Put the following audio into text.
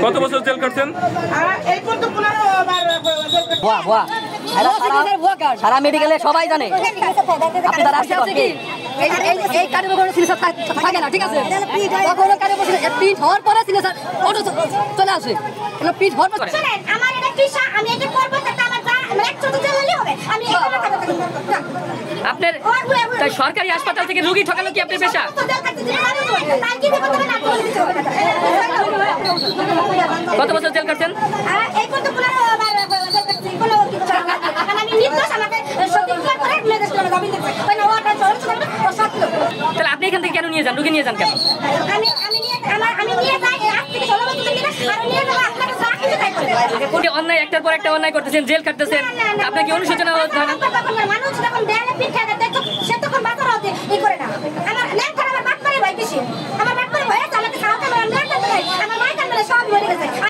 কত বছর জেল কাটছেন? সারা মেডিকেলে সবাই জানে আপনি তারা এই কার্ডের উপর সিগনেচার থাকে না, ঠিক আছে? কখনো কার্ডের উপর প্রিন্ট হওয়ার পরে সিগনেচার অটো চলে আসে, প্রিন্ট হওয়ার পরে আমার এটা টিশা আমি এটা করব তাতে আমার এক ছোট জেলে হবে। আমি এটা কথা আপনার তাই সরকারি হাসপাতাল থেকে রোগী ঠকানো কি আপনার পেশা? কত বছর জেল কাটছেন? তাহলে আপনি এখান থেকে কেন নিয়ে যান, রোগী নিয়ে যান কেন? অন্যায় একটার পর একটা অন্যায় করতেছেন, জেল কাটতেছেন, আপনার কি অনুশোচনা মানুষ যখন দেয়ালে পিঠ খায় দেখো সে তখন বাজার হতে ই করে না। আমার ল্যাং করে আমার বাপ মারে ভাই বেশি, আমার বাপ মারে ভয়ে চালাতে খাওয়াতে আমার মায়ের কাছে সব মরে গেছে।